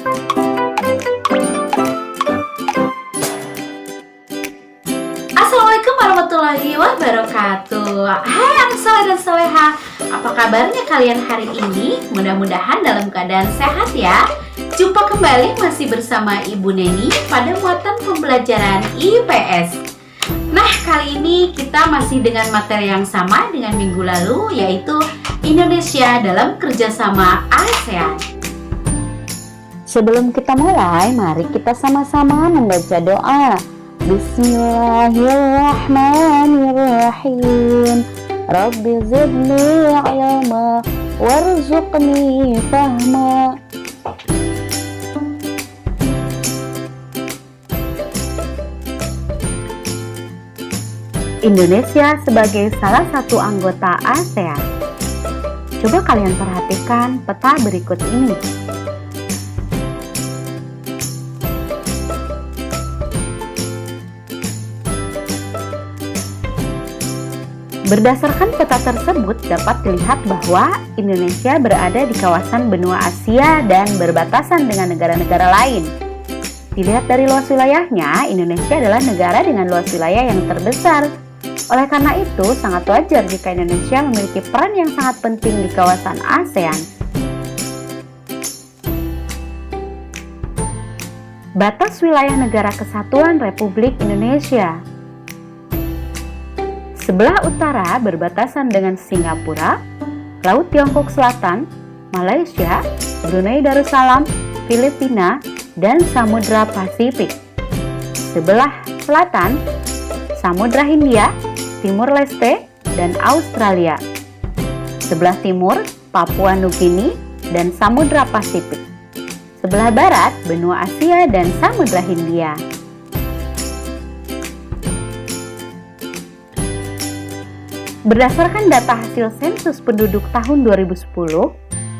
Assalamualaikum warahmatullahi wabarakatuh. Hai anak soleh dan soleha, apa kabarnya kalian hari ini? Mudah-mudahan dalam keadaan sehat ya. Jumpa kembali masih bersama Ibu Neni pada muatan pembelajaran IPS. Nah, kali ini kita masih dengan materi yang sama dengan minggu lalu, yaitu Indonesia dalam kerjasama ASEAN. Sebelum kita mulai, mari kita sama-sama membaca doa. Bismillahirrahmanirrahim. Rabbi zidni ilma warzuqni fahma. Indonesia sebagai salah satu anggota ASEAN. Coba kalian perhatikan peta berikut ini. Berdasarkan peta tersebut dapat dilihat bahwa Indonesia berada di kawasan benua Asia dan berbatasan dengan negara-negara lain. Dilihat dari luas wilayahnya, Indonesia adalah negara dengan luas wilayah yang terbesar. Oleh karena itu, sangat wajar jika Indonesia memiliki peran yang sangat penting di kawasan ASEAN. Batas wilayah Negara Kesatuan Republik Indonesia. Sebelah utara berbatasan dengan Singapura, Laut Tiongkok Selatan, Malaysia, Brunei Darussalam, Filipina, dan Samudra Pasifik. Sebelah selatan, Samudra Hindia, Timur Leste, dan Australia. Sebelah timur, Papua Nugini, dan Samudra Pasifik. Sebelah barat, benua Asia dan Samudra Hindia. Berdasarkan data hasil sensus penduduk tahun 2010,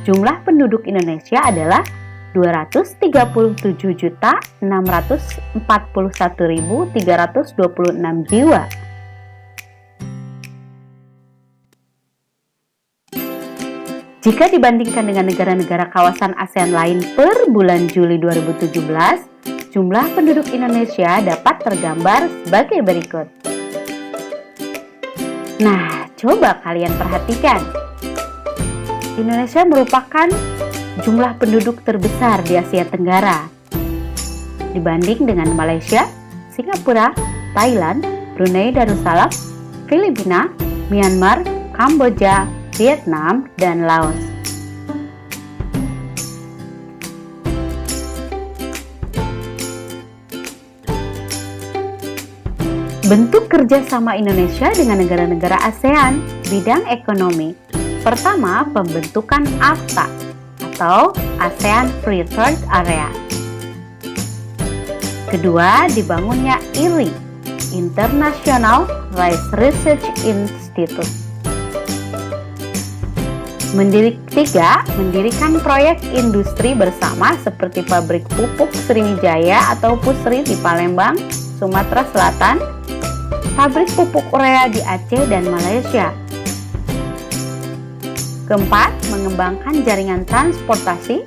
jumlah penduduk Indonesia adalah 237.641.326 jiwa. Jika dibandingkan dengan negara-negara kawasan ASEAN lain per bulan Juli 2017, jumlah penduduk Indonesia dapat tergambar sebagai berikut. Nah, coba kalian perhatikan. Indonesia merupakan jumlah penduduk terbesar di Asia Tenggara. Dibanding dengan Malaysia, Singapura, Thailand, Brunei Darussalam, Filipina, Myanmar, Kamboja, Vietnam, dan Laos. Bentuk kerjasama Indonesia dengan negara-negara ASEAN bidang ekonomi. Pertama, pembentukan AFTA atau ASEAN Free Trade Area. Kedua, dibangunnya IRI, International Rice Research Institute. Ketiga, mendirikan proyek industri bersama seperti pabrik pupuk Sriwijaya atau Pusri di Palembang, Sumatera Selatan, pabrik pupuk urea di Aceh dan Malaysia. Keempat, mengembangkan jaringan transportasi.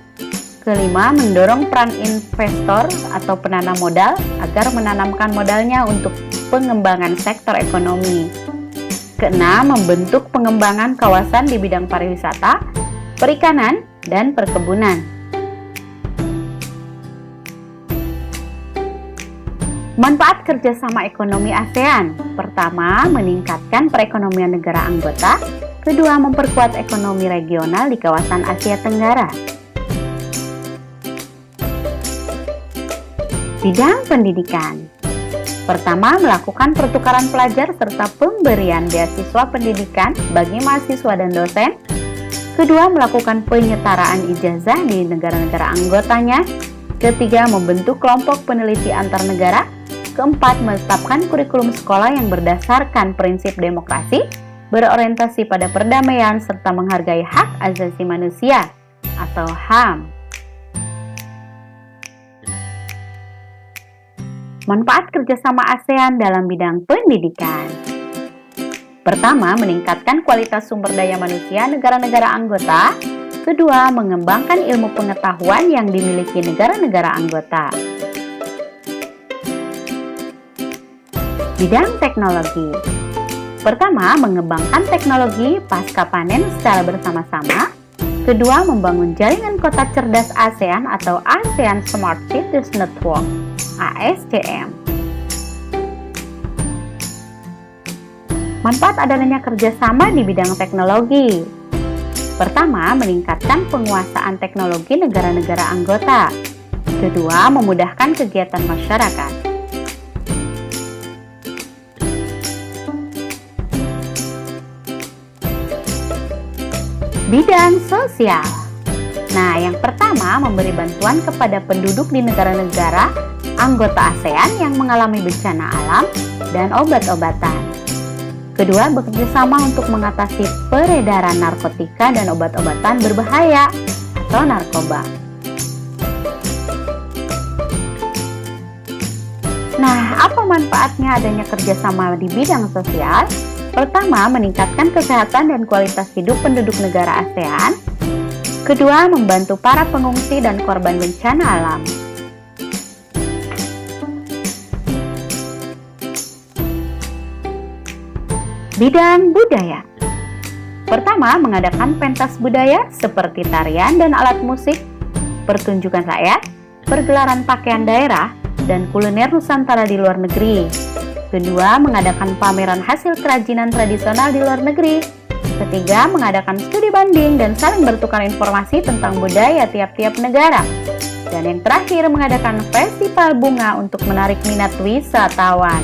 Kelima, mendorong peran investor atau penanam modal agar menanamkan modalnya untuk pengembangan sektor ekonomi. Keenam, membentuk pengembangan kawasan di bidang pariwisata, perikanan, dan perkebunan. Manfaat kerjasama ekonomi ASEAN. Pertama, meningkatkan perekonomian negara anggota. Kedua, memperkuat ekonomi regional di kawasan Asia Tenggara. Bidang pendidikan. Pertama, melakukan pertukaran pelajar serta pemberian beasiswa pendidikan bagi mahasiswa dan dosen. Kedua, melakukan penyetaraan ijazah di negara-negara anggotanya. Ketiga, membentuk kelompok peneliti antar negara. Keempat, menetapkan kurikulum sekolah yang berdasarkan prinsip demokrasi, berorientasi pada perdamaian, serta menghargai hak asasi manusia atau HAM. Manfaat kerjasama ASEAN dalam bidang pendidikan. Pertama, meningkatkan kualitas sumber daya manusia negara-negara anggota. Kedua, mengembangkan ilmu pengetahuan yang dimiliki negara-negara anggota. Bidang teknologi. Pertama, mengembangkan teknologi pasca panen secara bersama-sama. Kedua, membangun jaringan kota cerdas ASEAN atau ASEAN Smart Cities Network, ASCM. Manfaat adanya kerjasama di bidang teknologi. Pertama, meningkatkan penguasaan teknologi negara-negara anggota. Kedua, memudahkan kegiatan masyarakat. Bidang sosial. Nah, yang pertama memberi bantuan kepada penduduk di negara-negara anggota ASEAN yang mengalami bencana alam dan obat-obatan. Kedua, bekerjasama untuk mengatasi peredaran narkotika dan obat-obatan berbahaya atau narkoba. Nah, apa manfaatnya adanya kerjasama di bidang sosial? Pertama, meningkatkan kesehatan dan kualitas hidup penduduk negara ASEAN. Kedua, membantu para pengungsi dan korban bencana alam. Bidang budaya. Pertama, mengadakan pentas budaya seperti tarian dan alat musik, pertunjukan rakyat, pergelaran pakaian daerah, dan kuliner Nusantara di luar negeri. Kedua, mengadakan pameran hasil kerajinan tradisional di luar negeri. Ketiga, mengadakan studi banding dan saling bertukar informasi tentang budaya tiap-tiap negara. Dan yang terakhir, mengadakan festival bunga untuk menarik minat wisatawan.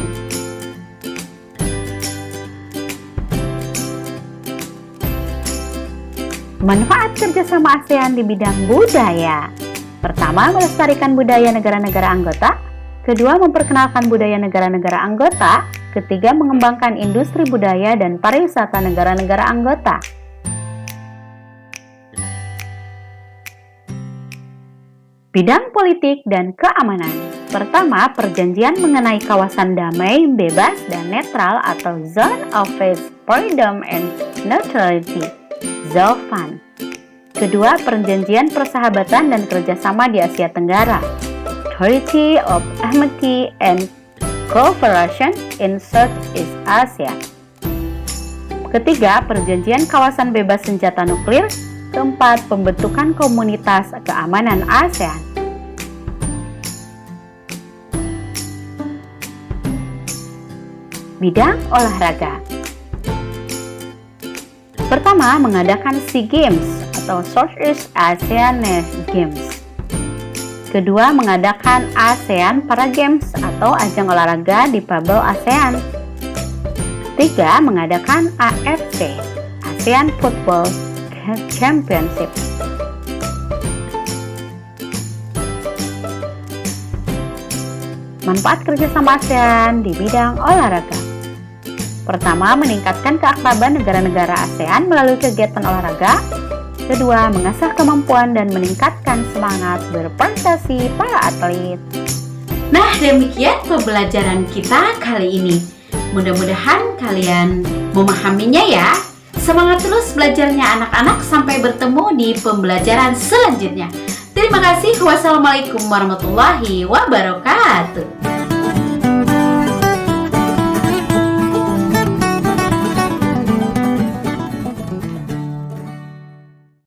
Manfaat kerjasama ASEAN di bidang budaya. Pertama, melestarikan budaya negara-negara anggota. Kedua, memperkenalkan budaya negara-negara anggota. Ketiga, mengembangkan industri budaya dan pariwisata negara-negara anggota. Bidang politik dan keamanan. Pertama, perjanjian mengenai kawasan damai, bebas, dan netral atau Zone of Peace, Freedom and Neutrality, ZOFAN. Kedua, perjanjian persahabatan dan kerjasama di Asia Tenggara, Treaty of Amity and Cooperation in Southeast Asia. Ketiga, perjanjian kawasan bebas senjata nuklir. Keempat, pembentukan komunitas keamanan ASEAN. Bidang olahraga. Pertama, mengadakan SEA Games atau Southeast Asian Games. Kedua, mengadakan ASEAN Para Games atau ajang olahraga di Pabel ASEAN. Tiga, mengadakan AFC, ASEAN Football Championship. Manfaat kerjasama ASEAN di bidang olahraga. Pertama, meningkatkan keakraban negara-negara ASEAN melalui kegiatan olahraga. Kedua, mengasah kemampuan dan meningkatkan semangat berprestasi para atlet. Nah, demikian pembelajaran kita kali ini. Mudah-mudahan kalian memahaminya ya. Semangat terus belajarnya anak-anak sampai bertemu di pembelajaran selanjutnya. Terima kasih. Wassalamualaikum warahmatullahi wabarakatuh.